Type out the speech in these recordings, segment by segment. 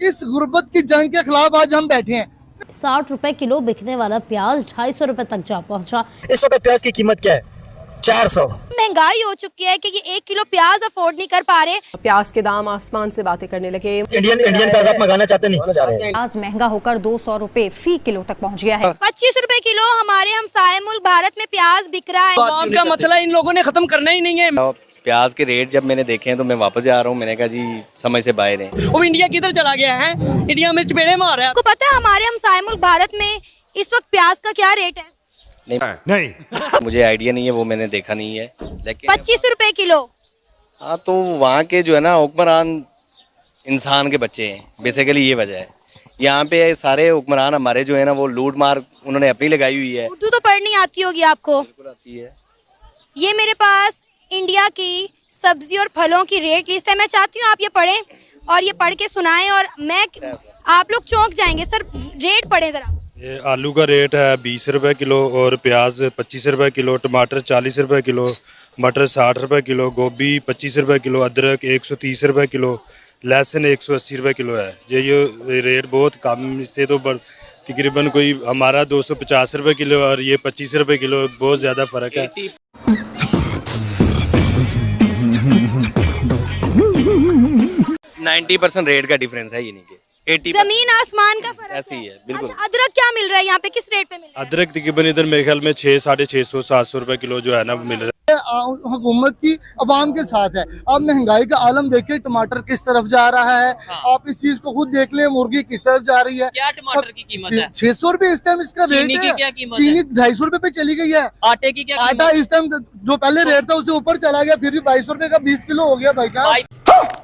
इस गुर्बत की जंग के खिलाफ आज हम बैठे हैं। 60 रुपए किलो बिकने वाला प्याज 250 रुपए तक जा पहुंचा। इस वक्त प्याज की कीमत क्या है? 400। महंगाई हो चुकी है कि ये 1 किलो प्याज अफोर्ड नहीं कर पा रहे। प्याज के दाम आसमान से बातें करने लगे। इंडियन प्याज आप मंगाना चाहते नहीं? जा रहे हैं। प्याज महंगा होकर 200 रुपए फी किलो तक पहुंच गया है। 25 रुपए किलो हमारे हमसाये मुल्क भारत में प्याज बिक रहा है। आवाम का मसला इन लोगों ने खत्म करना ही नहीं है। प्याज के रेट जब मैंने देखे हैं तो मैं वापस आ रहा हूँ। मैंने कहा जी समझ से बाहर है। वो इंडिया किधर चला गया है? इंडिया में चपेड़े मार रहा है। आपको पता है हमारे हमसाये मुल्क भारत में इस वक्त प्याज का क्या रेट है? नहीं मुझे आइडिया नहीं है, वो मैंने देखा नहीं है। लेकिन 25 रुपए किलो। हाँ, तो वहाँ के जो है ना हुक्मरान इंसान के बच्चे हैं, बेसिकली ये वजह है। यहाँ पे सारे हुक्मरान हमारे जो है ना वो लूट मार उन्होंने अपनी लगाई हुई है। उर्दू तो पढ़नी आती होगी आपको? बिल्कुल आती है। ये मेरे पास इंडिया की सब्जी और फलों की रेट लिस्ट है। मैं चाहती हूँ आप ये पढ़ें और ये पढ़ के सुनाएं और आप लोग चौंक जाएंगे। सर रेट पढ़ें जरा। ये आलू का रेट है 20 रुपए किलो और प्याज 25 रुपए किलो, टमाटर 40 रुपए किलो, मटर 60 रुपए किलो, गोभी 25 रुपए किलो, अदरक 130 रुपए किलो, लहसुन 180 रुपए किलो है। ये रेट बहुत कम, इससे तो तकरीबन कोई हमारा 250 रुपए किलो और ये 25 रुपए किलो, बहुत ज़्यादा फ़र्क है। 90% रेट का डिफरेंस है, ये नहीं कि 80% जमीन आसमान का फर्क ऐसी है। बिल्कुल। अच्छा, अदरक क्या मिल रहा है यहाँ पे? किस रेट पे मिल रहा है? अदरक तकरीबन इधर मेरे ख्याल में 600-650 700 रुपए किलो जो है ना मिल रहा है। हुकूमत की अवाम के साथ है। अब महंगाई का आलम देखिए, टमाटर किस तरफ जा रहा है। आप इस चीज को खुद देख लें, मुर्गी किस तरफ जा रही है। क्या टमाटर की कीमत है? 600 रुपए इस टाइम इसका रेट चीनी है। की क्या कीमत चीनी है? 250 रुपए पे चली गई है। आटे की क्या आटा इस टाइम जो पहले रेट था उससे ऊपर चला गया, फिर भी 22 रुपए का 20 किलो हो गया भाई साहब।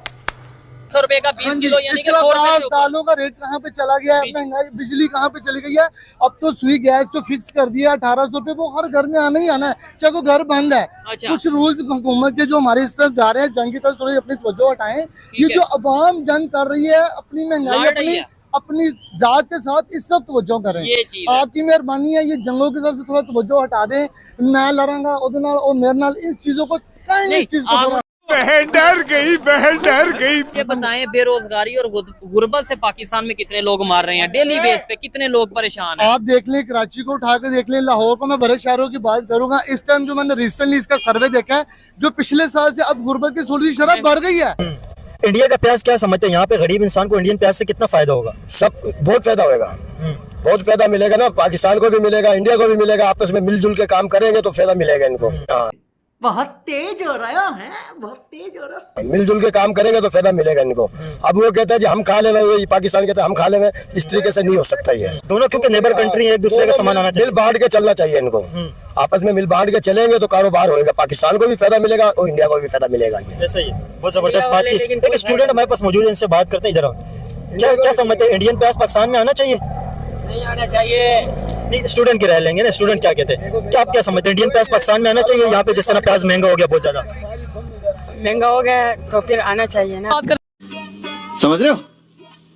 100 रुपए का 20 किलो, यानी कि 100 इसके रुपए बाद से ऊपर। दालों का रेट कहाँ पे चला गया है, महंगाई बिजली कहाँ पे चली गई है। अब तो सुई गैस जो फिक्स कर दिया 1800 रुपए, वो हर घर में आना ही आना है, चाहे वो घर बंद है। अच्छा। कुछ रूल्स हुकूमत के जो हमारे इस तरफ जा रहे हैं, जंग की तरफ थोड़ी अपनी तवज्जो हटाएं। ये जो अवाम जंग कर रही है अपनी महंगाई अपनी जात के साथ, इस तरफ तवज्जो करें। आपकी मेहरबानी है, ये जंगों की तरफ से थोड़ा तवज्जो हटा दें। मैं लड़ांगा और मेरे नाल इन चीजों को इस चीज को बहन डर गई। ये बताएं, बेरोजगारी और गुर्बत से पाकिस्तान में कितने लोग मार रहे हैं? डेली बेस पे कितने लोग परेशान हैं? आप देख लें, कराची को उठा कर देख लें, लाहौर को, मैं बड़े शहरों की बात करूंगा। इस टाइम जो मैंने रिसेंटली इसका सर्वे देखा है, जो पिछले साल से अब गुर्बत की सूरत शरह बढ़ गई है। इंडिया का प्याज क्या समझते हैं? यहाँ पे गरीब इंसान को इंडियन प्याज से कितना फायदा होगा? सब बहुत फायदा होगा, बहुत फायदा मिलेगा ना। पाकिस्तान को भी मिलेगा, इंडिया को भी मिलेगा। आपस में मिलजुल के काम करेंगे तो फायदा मिलेगा इनको। हाँ, बहुत तेज हो रहा है, बहुत तेज हो रहा है। मिलजुल के काम करेंगे तो फायदा मिलेगा इनको। अब वो कहते हैं जी हम खा ले, पाकिस्तान कहते हैं हम खा ले, इस तरीके से नहीं हो सकता ये। दोनों क्योंकि नेबर कंट्री है, एक दूसरे का सामान आना चाहिए। मिल बांट के चलना चाहिए इनको। आपस में मिल बांट के चलेंगे तो कारोबार होगा, पाकिस्तान को भी फायदा मिलेगा और इंडिया को भी फायदा मिलेगा। ऐसा ही बहुत जबरदस्त बात की। एक स्टूडेंट हमारे पास मौजूद है, इनसे बात करते हैं। इधर क्या समझते हैं, इंडियन प्याज पाकिस्तान में आना चाहिए? नहीं आना चाहिए। स्टूडेंट की राय लेंगे ना, स्टूडेंट क्या कहते हैं, क्या आप क्या समझते हैं, इंडियन प्याज पाकिस्तान में आना चाहिए? यहाँ पे जिस तरह प्याज महंगा हो गया, बहुत ज्यादा महंगा हो गया तो फिर आना चाहिए ना। समझ रहे हो?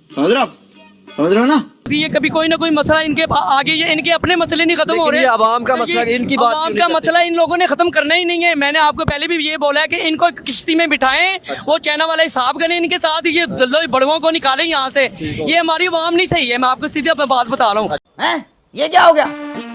समझ रहे हो ना? ये कभी कोई ना कोई मसला इनके आगे, ये इनके अपने मसले नहीं खत्म हो रहे। आवाम का मसला, इनकी बात आवाम का मसला इन लोगों ने खत्म करना ही नहीं है। मैंने आपको पहले भी ये बोला है कि इनको किश्ती में बिठाएं। वो चाइना वाला हिसाब करें इनके साथ, ये बड़ुओं को निकालें यहाँ से। ये हमारी आवाम नहीं सही है, मैं आपको सीधे बात बता रहा हूँ। ये क्या हो गया?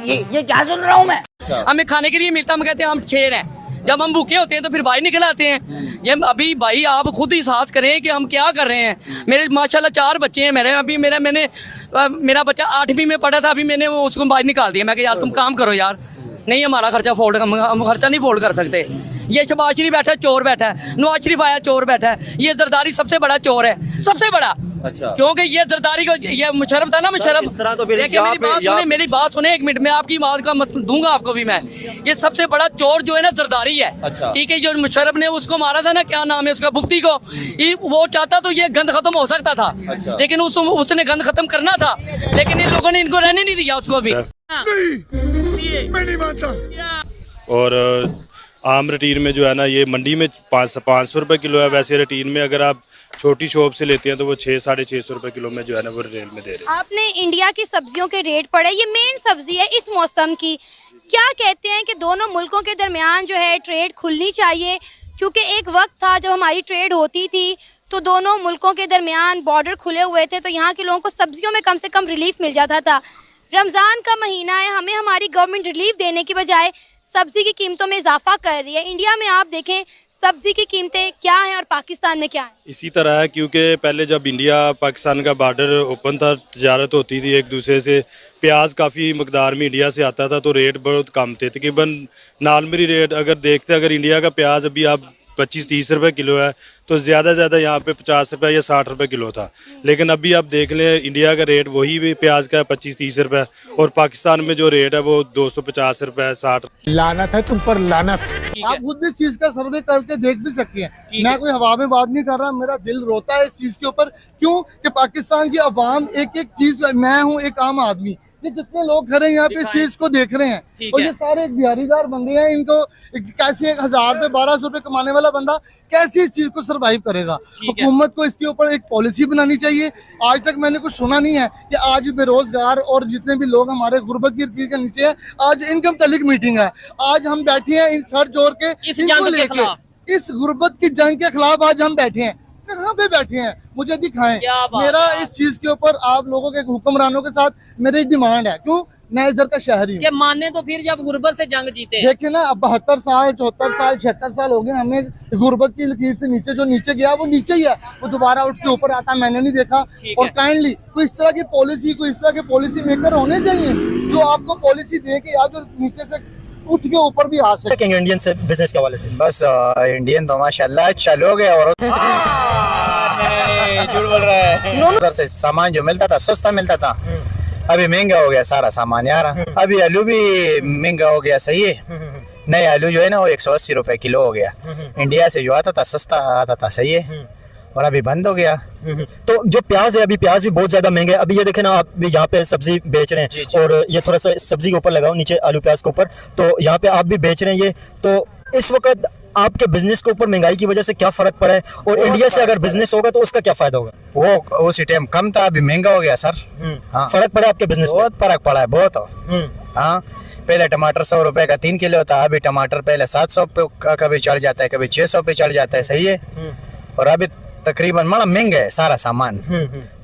ये क्या सुन रहा हूँ मैं? हमें खाने के लिए मिलता, हम कहते हैं हम शेर हैं। जब हम भूखे होते हैं तो फिर भाई निकल आते हैं। ये अभी भाई आप खुद एहसास करें कि हम क्या कर रहे हैं। मेरे माशाल्लाह 4 बच्चे हैं मेरे। अभी मेरा बच्चा 8वीं में पढ़ा था, अभी मैंने उसको बाहर निकाल दिया। मैं कहा यार तुम काम करो यार, नहीं हमारा खर्चा हम खर्चा नहीं फोल्ड कर सकते। ये शहबाज शरीफ बैठा है, चोर बैठा है। नवाज शरीफ आया, चोर बैठा है। ये जरदारी सबसे बड़ा चोर है, सबसे बड़ा। अच्छा। क्योंकि ये जरदारी को, ये मुशर्रफ था ना, मुशर्रफ। तो मेरी बात सुने 1 मिनट में, आपकी बात का मतलब दूंगा आपको भी मैं। ये सबसे बड़ा चोर जो है ना, जरदारी है। अच्छा। ठीक है, जो मुशर्रफ ने उसको मारा था ना, क्या नाम है उसका, भुगती को, वो चाहता तो ये गंद खत्म हो सकता था। अच्छा। लेकिन उसने गंद खत्म करना था, लेकिन इन लोगों ने इनको रहने नहीं दिया उसको भी। मैं नहीं मानता। और आम रूटीन में जो है ना, ये मंडी में 500 रुपए किलो है। वैसे रूटीन में अगर आप छोटी शॉप से लेते हैं तो वो 600-650 रुपए किलो में जो है ना वो रेट में दे रहे हैं। आपने इंडिया की सब्जियों के रेट पढ़े, ये मेन सब्जी है इस मौसम की। क्या कहते हैं कि दोनों मुल्कों के दरमियान जो है ट्रेड खुलनी चाहिए, क्योंकि एक वक्त था जब हमारी ट्रेड होती थी तो दोनों मुल्कों के दरमियान बॉर्डर खुले हुए थे, तो यहाँ के लोगों को सब्जियों में कम से कम रिलीफ मिल जाता था। रमज़ान का महीना है, हमें हमारी गवर्नमेंट रिलीफ देने की बजाय सब्जी की कीमतों में इजाफा कर रही है। इंडिया में आप देखें सब्जी की कीमतें क्या हैं और पाकिस्तान में क्या है। इसी तरह है, क्योंकि पहले जब इंडिया पाकिस्तान का बॉर्डर ओपन था, तजारत होती थी एक दूसरे से, प्याज काफ़ी मकदार में इंडिया से आता था तो रेट बहुत कम थे। तकरीबन नालमरी रेट अगर इंडिया का प्याज अभी आप 25-30 रुपए किलो है तो ज़्यादा यहाँ पे 50 रुपये या 60 रुपये किलो था। लेकिन अभी आप देख लें इंडिया का रेट वही भी प्याज का है 25-30 रुपये, और पाकिस्तान में जो रेट है वो 250 रुपये 60। लानत है तुम पर, लानत। आप खुद भी इस चीज का सर्वे करके देख भी सकती हैं। मैं कोई हवा में बात नहीं कर रहा, मेरा दिल रोता है इस चीज के ऊपर। क्यों कि पाकिस्तान की अवाम एक एक चीज, मैं हूँ एक आम आदमी, ये जितने लोग खड़े हैं यहाँ पे इस चीज को देख रहे हैं, और ये सारे एक दिहाड़ीदार बंदे हैं। इनको कैसे 1000 रुपए 1200 रुपए कमाने वाला बंदा कैसे इस चीज को सरवाइव करेगा। हुकूमत को इसके ऊपर एक पॉलिसी बनानी चाहिए। आज तक मैंने कुछ सुना नहीं है कि आज बेरोजगार और जितने भी लोग हमारे गुर्बत की लकीर के नीचे है, आज इनकम तलिक मीटिंग है। आज हम बैठे हैं इन सर जोड़ के इनको लेके, इस गुर्बत की जंग के खिलाफ आज हम बैठे हैं। कहाँ पे बैठे हैं मुझे दिखाएं। मेरा इस चीज के ऊपर आप लोगों के हुक्मरानों के साथ मेरी डिमांड है। क्यों, मैं इधर का शहरी हूँ। माने तो फिर जब गुर्बत से जंग जीते। देखिए ना, अब 72 साल 74 साल 76 साल हो गए हमें, गुर्बत की लकीर से नीचे जो नीचे गया वो नीचे ही है, वो दोबारा उठ के ऊपर आता मैंने नहीं देखा। और काइंडली कोई इस तरह की पॉलिसी मेकर होने चाहिए जो आपको पॉलिसी दे के या जो नीचे से उठ के ऊपर भी आ सके। इंडियन से बिजनेस के हवाले से बस इंडियन तो माशाल्लाह चलो गए, और झूठ बोल रहा है। उधर से सामान जो मिलता था सस्ता मिलता था, अभी महंगा हो गया सारा सामान यार। अभी आलू भी महंगा हो गया, सही है। नए आलू जो है ना वो 180 रुपए किलो हो गया। इंडिया से जो आता था सस्ता आता था, सही है, और अभी बंद हो गया। तो जो प्याज है, अभी प्याज भी बहुत ज्यादा महंगे। अभी ये देखे ना, आप भी यहाँ पे सब्जी बेच रहे हैं, और ये थोड़ा सा सब्जी के ऊपर लगाओ नीचे, आलू प्याज के ऊपर, तो यहाँ पे आप भी बेच रहे हैं ये। तो इस वक्त आपके बिजनेस के ऊपर महंगाई की वजह से क्या फर्क पड़ा है, और इंडिया से अगर बिजनेस होगा तो उसका क्या फायदा होगा? वो उसी टाइम कम था, अभी महंगा हो गया सर। हाँ, फर्क पड़ा आपके बिजनेस? बहुत फर्क पड़ा है, बहुत। हाँ, पहले टमाटर 100 रुपए का 3 किलो था, अभी टमाटर पहले 700 का कभी चढ़ जाता है, कभी 600 पे चढ़ जाता है, सही है। और अभी तकरीबन मतलब महंगा है सारा सामान।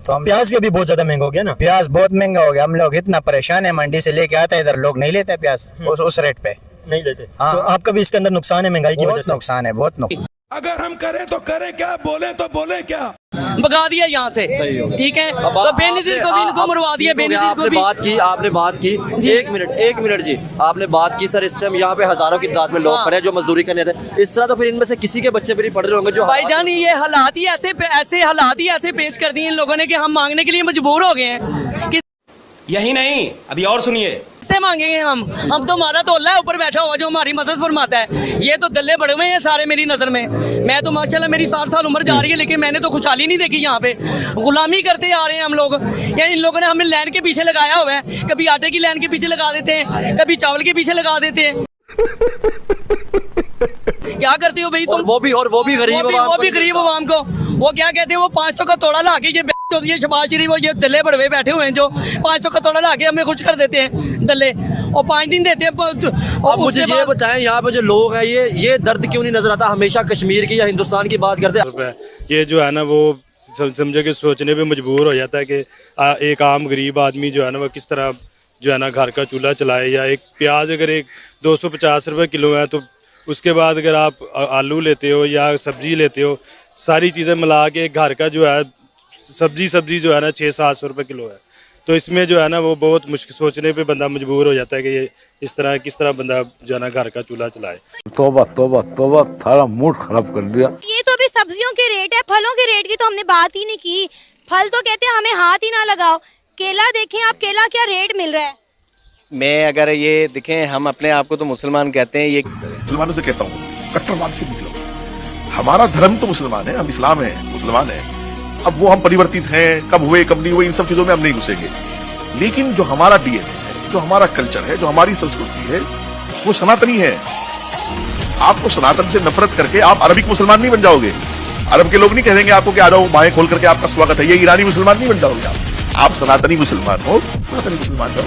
तो प्याज भी अभी बहुत ज्यादा महंगा हो गया ना? प्याज बहुत महंगा हो गया। हम लोग इतना परेशान है, मंडी से लेके आते हैं, इधर लोग नहीं लेते प्याज उस रेट पे नहीं लेते। हाँ। तो आपका भी इसके अंदर नुकसान है महंगाई की वजह से? नुकसान है, बहुत नुकसान। अगर हम करें तो करें क्या, बोले तो बोले क्या, भगा दिया यहाँ से, ठीक है। तो बेनजीर को भी इनको मरवा दिया। बेनजीर को भी आपने बात की 1 मिनट जी, आपने बात की सर। इस टाइम यहाँ पे हजारों की तादाद में लोग खड़े हैं जो मजदूरी करने थे। इस तरह तो फिर इनमें से किसी के बच्चे भी नहीं पढ़ रहे होंगे। जो भाईजान ये हालात ही ऐसे पेश कर दिए इन लोगों ने कि हम मांगने के लिए मजबूर हो गए हैं। यही नहीं, अभी और सुनिए। किससे मांगेंगे हम तो हमारा तो अल्लाह ऊपर बैठा हुआ जो हमारी मदद फरमाता है। ये तो दल्ले बड़े हुए हैं सारे मेरी नज़र में। मैं तो माशाल्लाह मेरी 60 साल उम्र जा रही है, लेकिन मैंने तो खुशहाली नहीं देखी। यहाँ पे गुलामी करते आ रहे हैं हम लोग। यानी इन लोगों ने हमें लाइन के पीछे लगाया हुआ है, कभी आटे की लाइन के पीछे लगा देते हैं, कभी चावल के पीछे लगा देते हैं। क्या करते हो भाई तुम? वो भी गरीब अवाम को वो क्या कहते हैं, वो 500 का तोड़ा ला के ये शबाज शरीफ, ये दल्ले बड़वे बैठे हुए हैं जो 500 का तोड़ा ला के हमें खुश कर देते हैं दल्ले, और 5 दिन देते हैं। और मुझे ये बताएं, यहाँ पे जो लोग हैं ये दर्द क्यों नहीं नजर आता? हमेशा कश्मीर की या हिंदुस्तान की बात करते हैं। ये जो है ना वो समझे कि सोचने पे मजबूर हो जाता है कि एक आम गरीब आदमी जो है ना वो किस तरह जो है ना घर का चूल्हा चलाए। या एक प्याज अगर 250 रुपये किलो है, तो उसके बाद अगर आप आलू लेते हो या सब्जी लेते हो, सारी चीज़ें मिला के घर का जो है सब्जी जो है ना 600-700 रुपये किलो है। तो इसमें जो है ना वो बहुत मुश्किल, सोचने पे बंदा मजबूर हो जाता है कि ये किस तरह बंदा जो है ना घर का चूल्हा चलाए। तौबा तौबा तौबा, थारा मूड खराब कर दिया। ये तो अभी सब्जियों के रेट है, फलों के रेट की तो हमने बात ही नहीं की। फल तो कहते हैं हमें हाथ ही ना लगाओ। केला देखें आप, केला क्या रेट मिल रहा है? मैं अगर ये देखें, हम अपने आप को तो मुसलमान कहते हैं, ये मुसलमानों से कहता हूँ कट्टरवाद से निकलो। हमारा धर्म तो मुसलमान है, हम इस्लाम है, मुसलमान है। अब वो हम परिवर्तित हैं, कब हुए कब नहीं हुए, इन सब चीजों में हम नहीं घुसेंगे। लेकिन जो हमारा डीएनए है, जो हमारा कल्चर है, जो हमारी संस्कृति है, वो सनातनी है। आपको सनातन से नफरत करके आप अरबिक मुसलमान नहीं बन जाओगे। अरब के लोग नहीं कह देंगे आपको कि आ जाओ, बाहें खोल करके आपका स्वागत है। ये ईरानी मुसलमान नहीं बन जाओगे आप सनातनी मुसलमान हो, सनातनी मुसलमान हो।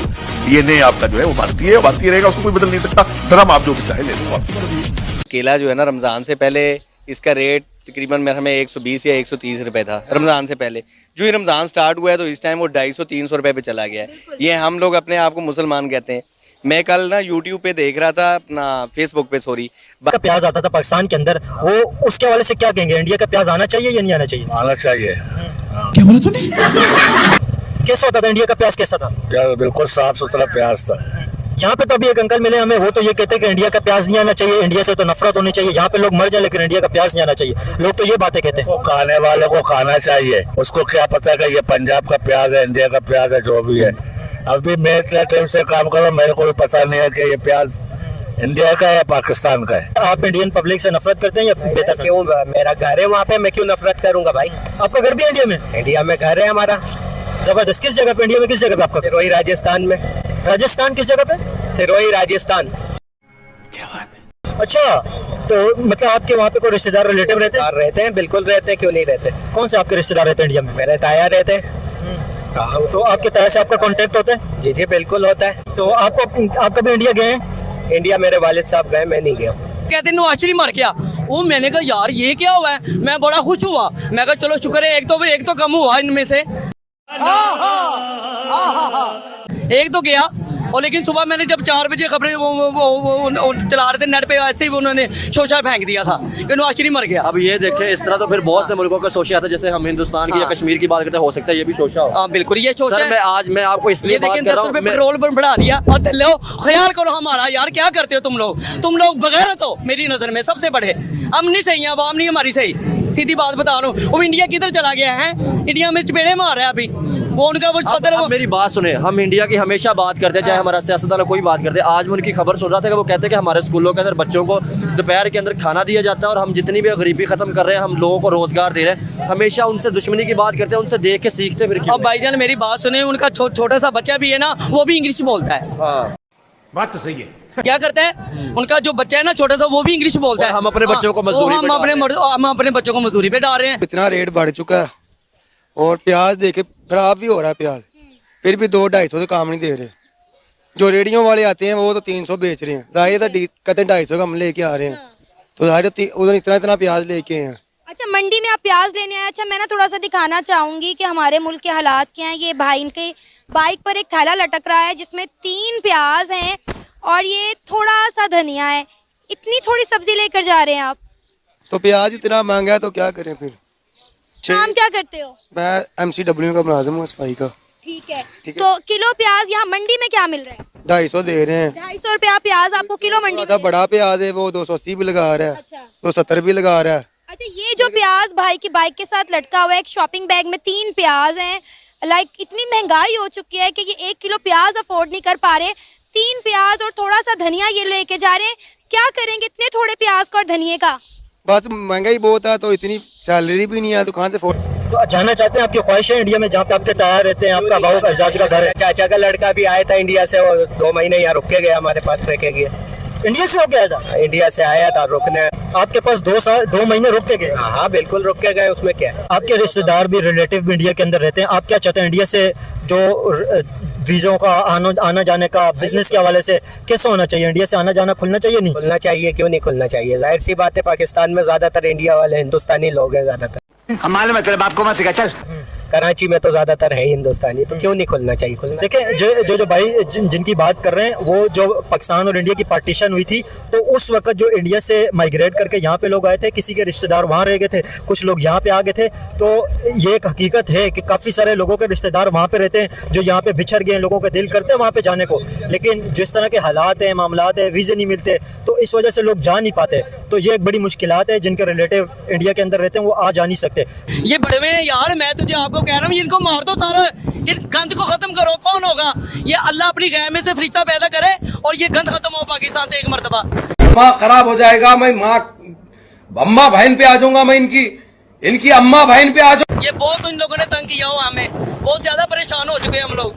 डीएनए आपका जो है वो भारतीय है, भारतीय रहेगा, उसको कोई बदल नहीं सकता। धर्म आप जो भी चाहे ले लो, आपकी मर्जी है। केला जो है ना, रमजान से पहले इसका रेट तकरीबन मेरे हमें 120 या 130 रुपए था रमज़ान से पहले। जो ही रमज़ान स्टार्ट हुआ है तो इस टाइम वो 250-300 रुपए पे चला गया है। ये हम लोग अपने आप को मुसलमान कहते हैं। मैं कल ना यूट्यूब पे देख रहा था, अपना फेसबुक पे सॉरी, का प्याज आता था पाकिस्तान के अंदर, वो उसके हवाले से क्या कहेंगे? इंडिया का प्याज आना चाहिए या नहीं आना चाहिए? आना चाहिए। क्या बोला तूने? कैसा होता था इंडिया का प्याज, कैसा था? यार बिल्कुल साफ सुथरा प्याज था। यहाँ पे तो अभी एक अंकल मिले हमें, वो तो ये कहते हैं कि इंडिया का प्याज नहीं आना चाहिए, इंडिया से तो नफरत होनी चाहिए, यहाँ पे लोग मर जाए लेकिन इंडिया का प्याज नहीं आना चाहिए। लोग तो ये बातें कहते हैं। खाने वाले को खाना चाहिए, उसको क्या पता कि ये पंजाब का प्याज है, इंडिया का प्याज है, जो भी है। अभी मैं इतना टाइम से काम कर रहा हूँ, मेरे को भी पता नहीं है कि ये प्याज इंडिया का है पाकिस्तान का है। आप इंडियन पब्लिक से नफरत करते हैं या बेहतर? क्यों, मेरा घर है वहाँ पे, मैं क्यों नफरत करूंगा भाई? आपका घर भी इंडिया में? इंडिया में घर है हमारा। जबरदस्त। किस जगह पे इंडिया में, किस जगह पे आपका? सिरोही राजस्थान में। राजस्थान किस जगह पे? सिरोही राजस्थान। क्या बात है। अच्छा, तो मतलब आपके वहाँ पे कोई रिश्तेदार रिलेटिव रहते हैं? बिल्कुल रहते हैं, क्यों नहीं रहते। कौन से आपके रिश्तेदार रहते हैं इंडिया में? मेरे ताया रहते हैं। तो आपके ताया से आपका कांटेक्ट होता है? जी जी बिल्कुल होता है। तो आप कभी इंडिया गए हैं? इंडिया मेरे वालिद साहब गए, मैं नहीं गया। कहते नो आश्चर्य मर गया वो। मैंने कहा यार ये क्या हुआ है, मैं बड़ा खुश हुआ। मैं कहा चलो शुक्र है एक तो कम हुआ इनमें से, एक तो गया। और लेकिन सुबह मैंने जब 4 बजे खबरें वो चला रहे थे नेट पे, ऐसे ही उन्होंने शोशा फेंक दिया था कि नवाज शरीफ मर गया। अब ये देखें, इस तरह तो फिर बहुत से मुल्कों का शोशा आता है। जैसे हम हिंदुस्तान की या कश्मीर की बात करते हैं, हो सकता है ये भी शोशा हो। बिल्कुल ये शोशा सर, मैं आपको इसलिए बात कर रहा हूँ, पेट्रोल पर बढ़ा दिया। और लो ख्याल करो हमारा, यार क्या करते हो तुम लोग बगैरत हो मेरी नजर में, सबसे बड़े। हम नहीं सही है, आवाम नहीं हमारी सही, सीधी बात बता रहा हूँ। वो इंडिया किधर चला गया है? इंडिया में चपेड़े मार रहा है अभी वो, उनका वो सदर। मेरी बात सुने, हम इंडिया की हमेशा बात करते हैं, चाहे हमारा सियासतदान कोई बात करते हैं। आज मैं उनकी खबर सुन रहा था कि वो कहते हैं कि हमारे स्कूलों के अंदर बच्चों को दोपहर के अंदर खाना दिया जाता है और हम जितनी भी गरीबी खत्म कर रहे हैं, हम लोगों को रोजगार दे रहे हैं। हमेशा उनसे दुश्मनी की बात करते हैं, उनसे देख के सीखते फिर क्यों? अब भाईजान मेरी बात सुने, उनका छोटा सा बच्चा भी है ना, वो भी इंग्लिश बोलता है। हाँ बात तो सही है। क्या करता है उनका जो बच्चा है ना छोटा सा, वो भी इंग्लिश बोलता है। हम अपने बच्चों को मजदूरी हम अपने बच्चों को मजदूरी पे डाल रहे हैं। इतना रेट बढ़ चुका है और प्याज देके खराब भी हो रहा है प्याज, फिर भी 200-250 से काम नहीं दे रहे। जो रेडियो वाले आते हैं वो तो 300 बेच रहे हैं, जाहिर है कहते हैं 250 का हम लेके आ रहे हैं, तो जाहिर उधर इतना प्याज लेके हैं। अच्छा, मंडी में आप प्याज लेने आए। अच्छा, मैं ना थोड़ा सा दिखाना चाहूंगी कि हमारे मुल्क के हालात क्या हैं। ये भाई इनके बाइक पर एक थैला लटक रहा है जिसमें 3 प्याज हैं और ये थोड़ा सा धनिया है। इतनी थोड़ी सब्जी लेकर जा रहे हैं आप? तो प्याज इतना महंगा है तो क्या करें फिर। काम क्या करते हो? मैं MCW का मुलाजिम हूँ, सफाई का। ठीक है। तो किलो प्याज यहाँ मंडी में क्या मिल रहा है? 250 दे रहे हैं। 250 रुपया प्याज आपको किलो मंडी में? बड़ा प्याज है वो 280 भी लगा रहा है। अच्छा। 270 भी लगा रहा है। अच्छा, ये जो प्याज भाई की बाइक के साथ लटका हुआ है, एक शॉपिंग बैग में 3 प्याज हैं। लाइक इतनी महंगाई हो चुकी है कि ये 1 किलो प्याज अफोर्ड नहीं कर पा रहे। 3 प्याज और थोड़ा सा धनिया ये लेके जा रहे हैं। क्या करेंगे इतने थोड़े प्याज का और धनिये का? बस महंगाई बहुत है तो इतनी सैलरी भी नहीं है, तो कहाँ से तो जाना चाहते हैं, आपकी ख्वाहिश है इंडिया में जहाँ पे आपके ताया रहते हैं, आपका बाबू का आजाद का घर है? चाचा का लड़का भी आया था इंडिया से और 2 महीने यहाँ रुक के गया, हमारे पास रह के गया। इंडिया से होके आया था? इंडिया से आया था रुकने। आपके पास 2 महीने रुक के गए? हाँ बिल्कुल रुक के गए, उसमें क्या है। आपके रिश्तेदार भी रिलेटिव भी इंडिया के अंदर रहते हैं, आप क्या चाहते हैं इंडिया से जो वीज़ों का आना जाने का बिजनेस के हवाले से कैसा होना चाहिए? इंडिया से आना जाना खुलना चाहिए? नहीं खुलना चाहिए, क्यों नहीं खुलना चाहिए? जाहिर सी बात है, पाकिस्तान में ज्यादातर इंडिया वाले हिंदुस्तानी लोग हैं ज्यादातर। हमारे मतलब आपको मत सिखा चल। कराची में तो ज्यादातर है हिंदुस्तानी, तो क्यों नहीं खुलना चाहिए? खुलना। देखिए जो भाई जिनकी बात कर रहे हैं, वो जो पाकिस्तान और इंडिया की पार्टीशन हुई थी, तो उस वक्त जो इंडिया से माइग्रेट करके यहाँ पे लोग आए थे, किसी के रिश्तेदार वहाँ रह गए थे, कुछ लोग यहाँ पे आ गए थे। तो ये एक हकीकत है कि काफ़ी सारे लोगों के रिश्तेदार वहाँ पे रहते हैं जो यहाँ पे बिछड़ गए हैं। लोगों का दिल करते हैं वहाँ पे जाने को, लेकिन जिस तरह के हालात हैं, मामलात है, वीज़े नहीं मिलते, तो इस वजह से लोग जा नहीं पाते। तो ये एक बड़ी मुश्किलात है। जिनके रिलेटिव इंडिया के अंदर रहते हैं वो आ जा नहीं सकते। ये बड़े में यार, मैं तुझे आपको कह रहा हूँ, इनको मार दो सारा, इस गंद को खत्म करो। कौन होगा ये? अल्लाह अपनी गाय में से फरिश्ता पैदा करे और ये गंद खत्म हो पाकिस्तान से एक मर्तबा। माँ खराब हो जाएगा, मैं माँ अम्मा बहन पे आ जाऊंगा, मैं इनकी अम्मा बहन पे आ जाऊंगा। ये बहुत इन लोगों ने तंग किया हुआ हमें, बहुत ज्यादा परेशान हो चुके हैं हम लोग।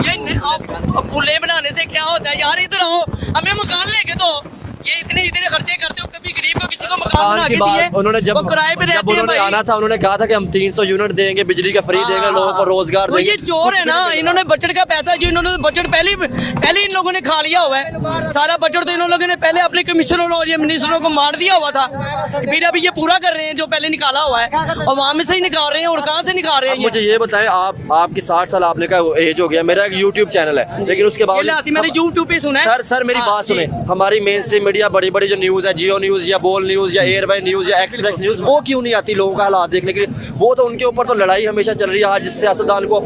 ये पुले बनाने से क्या होता है यार? इधर आओ, हमें मकान लेके दो। ये इतने खर्चे करते हो। अभी गरीब को किसी को मकान बना के दिए, उन्होंने जब किराए पे रहते हैं भाई। आना था उन्होंने कहा था कि हम 300 यूनिट देंगे, बिजली का फ्री देंगे, लोगों को रोजगार देंगे। ये चोर है ना, इन्होंने बजट का पैसा जो इन्होंने बजट पहले इन लोगों ने खा लिया हुआ है। सारा बजट तो इन लोगों ने पहले अपने कमिश्नरों और मिनिस्टरों को मार दिया हुआ था, फिर अभी ये पूरा कर रहे हैं जो पहले निकाला हुआ है, और वहाँ में से ही निकाल रहे हैं। और कहाँ से निकाल रहे हैं? मुझे ये बताएं, आपकी 60 साल आपने का एज हो गया, मेरा एक यूट्यूब चैनल है, लेकिन उसके बावजूद मैंने यूट्यूब पे सुना है। सर मेरी बात सुने, हमारी मेन स्ट्रीम मीडिया बड़ी बड़ी जो न्यूज़ है, जियो न्यूज़ या बोल न्यूज़ या एयरवाई न्यूज़ या एक्सप्रेस न्यूज़, वो क्यों नहीं आती लोगों का हालात देखने के लिए? वो तो उनके ऊपर तो लड़ाई हमेशा चल रही है आज, जिससे सियासतदान को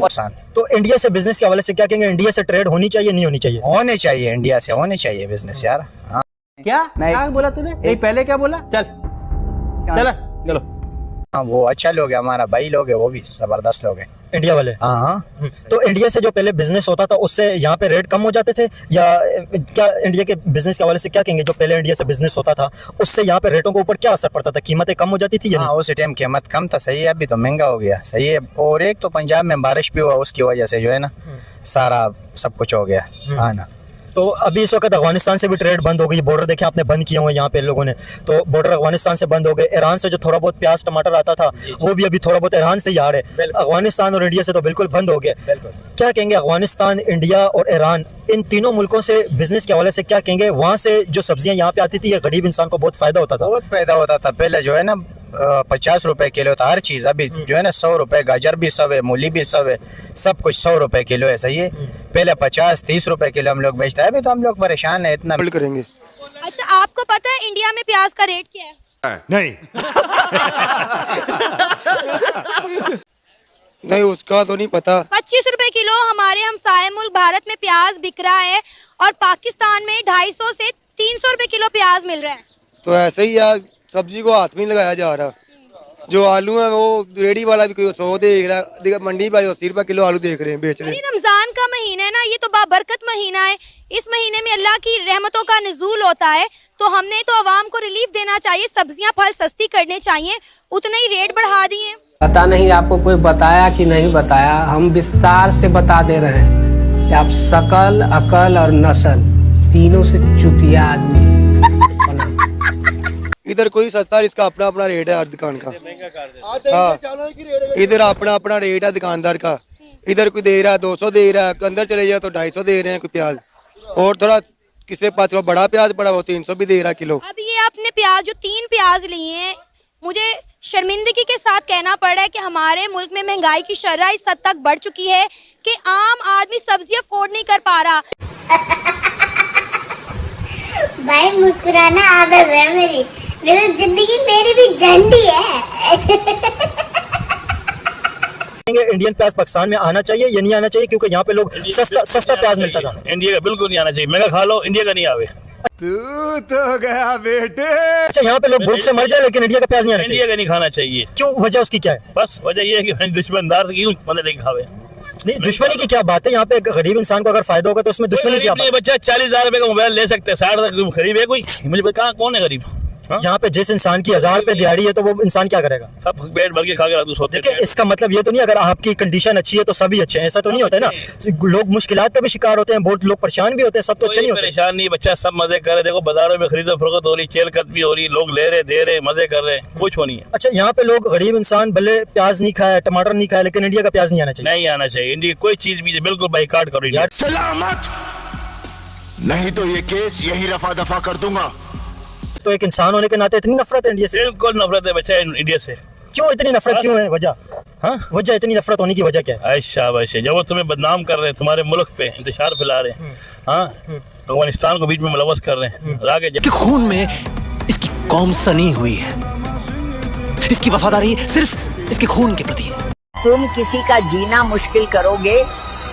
तो इंडिया से बिजनेस के हवाले से क्या कहेंगे? इंडिया से ट्रेड होनी चाहिए, नहीं होनी चाहिए? होने चाहिए, इंडिया से होने चाहिए बिजनेस यार। क्या बोला तूने? नहीं पहले क्या बोला? चलो हाँ, वो अच्छा लोग है, हमारा भाई लोग है, वो भी जबरदस्त लोग है इंडिया वाले। हाँ। तो इंडिया से जो पहले बिजनेस होता था उससे यहाँ पे रेट कम हो जाते थे, या क्या इंडिया के बिजनेस के हवाले से क्या कहेंगे? जो पहले इंडिया से बिजनेस होता था उससे यहाँ पे रेटों के ऊपर क्या असर पड़ता था? कीमतें कम हो जाती थी? हाँ, उस टाइम कीमत कम था, सही है। अभी तो महंगा हो गया, सही है। और एक तो पंजाब में बारिश भी हुआ, उसकी वजह से जो है ना सारा सब कुछ हो गया। हाँ ना। तो अभी इस वक्त अफगानिस्तान से भी ट्रेड बंद हो गई, बॉर्डर देखें आपने बंद किए हुए यहाँ पे लोगों ने, तो बॉर्डर अफगानिस्तान से बंद हो गए। ईरान से जो थोड़ा बहुत प्याज टमाटर आता था वो भी अभी थोड़ा बहुत ईरान से ही आ रहे हैं। अफगानिस्तान और इंडिया से तो बिल्कुल बंद हो गए। क्या कहेंगे अफगानिस्तान, इंडिया और ईरान, इन तीनों मुल्कों से बिजनेस के हवाले से क्या कहेंगे? वहाँ से जो सब्जियाँ यहाँ पे आती थी, गरीब इंसान को बहुत फायदा होता था। बहुत फायदा होता था। पहले जो है ना 50 रुपए किलो था हर चीज, अभी जो है ना 100 रुपए, गाजर भी 100 है, मूली भी 100 है, सब कुछ 100 रुपए किलो है। सही है। पहले 50-30 रुपए किलो हम लोग बेचते हैं, अभी तो हम लोग परेशान है इतना करेंगे। अच्छा, आपको पता है इंडिया में प्याज का रेट क्या है? नहीं उसका तो नहीं पता। 25 रुपए किलो हमारे हमसाये मुल्क भारत में प्याज बिक रहा है, और पाकिस्तान में 250 से 300 रुपए किलो प्याज मिल रहा है। तो ऐसे ही यार सब्जी को हाथ में नहीं लगाया जा रहा। जो आलू है वो रेडी वाला भी कोई 100 देख रहा है, मंडी पे 80 रुपए किलो आलू देख रहे हैं, बेच रहे हैं। रमजान का महीना है ना, ये तो बाबरकत महीना है। इस महीने में अल्लाह की रहमतों का नुज़ूल होता है, तो हमने तो अवाम को रिलीफ देना चाहिए, सब्जियां फल सस्ती करने चाहिए, उतने ही रेट बढ़ा दिए। पता नहीं आपको कोई बताया कि नहीं बताया, हम विस्तार से बता दे रहे हैं कि आप शकल, अकल और नस्ल तीनों से चुतिया आदमी। इधर कोई सस्ता, इसका अपना अपना रेट है हर दुकान का। हाँ, इधर अपना अपना रेट है दुकानदार का। इधर कोई दे रहा है 200 दे रहा है, अंदर चले जाए तो 250 दे रहे हैं कोई प्याज, और थोड़ा किसी पास बड़ा प्याज पड़ा वो 300 भी दे रहा है किलो। अब ये आपने प्याज जो 3 प्याज लिए हैं, मुझे शर्मिंदगी के साथ कहना पड़ रहा है कि हमारे मुल्क में महंगाई की शरह इस हद तक बढ़ चुकी है कि आम आदमी सब्जी अफोर्ड नहीं कर पा रहा। भाई मुस्कुराना आदत है मेरी, तो जिंदगी मेरी भी झंडी है। इंडियन प्याज पाकिस्तान में आना चाहिए या नहीं आना चाहिए? क्योंकि यहाँ पे लोग सस्ता प्याज मिलता था। इंडिया का बिल्कुल नहीं आना चाहिए, महंगा खा लो, इंडिया का नहीं आवे। तू तो गया बेटे। अच्छा, यहाँ पे लोग भूख से मर जाए लेकिन इंडिया का प्याज नहीं आना चाहिए? इंडिया का नहीं खाना चाहिए। क्यों, वजह उसकी क्या है? बस वजह ये है कि दुश्मनदार क्यों बंदे नहीं खावे। नहीं, दुश्मनी की क्या बात है? यहाँ पे गरीब इंसान को अगर फायदा होगा तो उसमें दुश्मनी क्या बात है? बच्चा 40,000 रुपए का मोबाइल ले सकते हैं, 60 तक गरीब है कोई? मुझे कहाँ कौन है गरीब? यहाँ पे जिस इंसान की 1000 रुपए दिहाड़ी है तो वो इंसान क्या करेगा? सब पेट भर के खा के सोते हैं। इसका मतलब ये तो नहीं अगर आपकी कंडीशन अच्छी है तो सभी अच्छे हैं, ऐसा तो नहीं होता है ना। लोग मुश्किलात का भी शिकार होते हैं, बहुत लोग परेशान भी होते हैं, सब तो अच्छे नहीं होते। परेशान नहीं, बच्चा सब मजे कर रहे। देखो बाजारों में खरीदो फरोख्त हो रही, चेलकत भी हो रही, लोग ले रहे, दे रहे, मजे कर रहे, कुछ हो नहीं है। अच्छा, यहाँ पे लोग गरीब इंसान भले प्याज नहीं खाए, टमाटर नहीं खाए, लेकिन इंडिया का प्याज नहीं आना चाहिए? नहीं आना चाहिए, इंडिया कोई चीज भी बिल्कुल बाइकाट करो यार। चला मत, नहीं तो ये केस यही रफा दफा कर दूंगा। तो एक इंसान होने के नाते इतनी नफरत है इंडिया से? बिल्कुल नफरत है बच्चा इंडिया से। क्यों इतनी नफरत क्यों है? वजह? हाँ, वजह इतनी नफरत होने की वजह क्या है? अच्छा वैसे जब वो तुम्हें बदनाम कर रहे हैं, तुम्हारे मुल्क पे इंतशार फैला रहे हैं, हाँ, अफगानिस्तान को बीच में मुलव्वस कर रहे हैं, आगे खून में इसकी कौम सनी हुई है, इसकी वफादारी सिर्फ इसके खून के प्रति। तुम किसी का जीना मुश्किल करोगे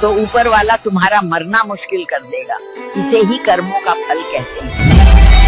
तो ऊपर वाला तुम्हारा मरना मुश्किल कर देगा। इसे ही कर्मों का फल कहते हैं।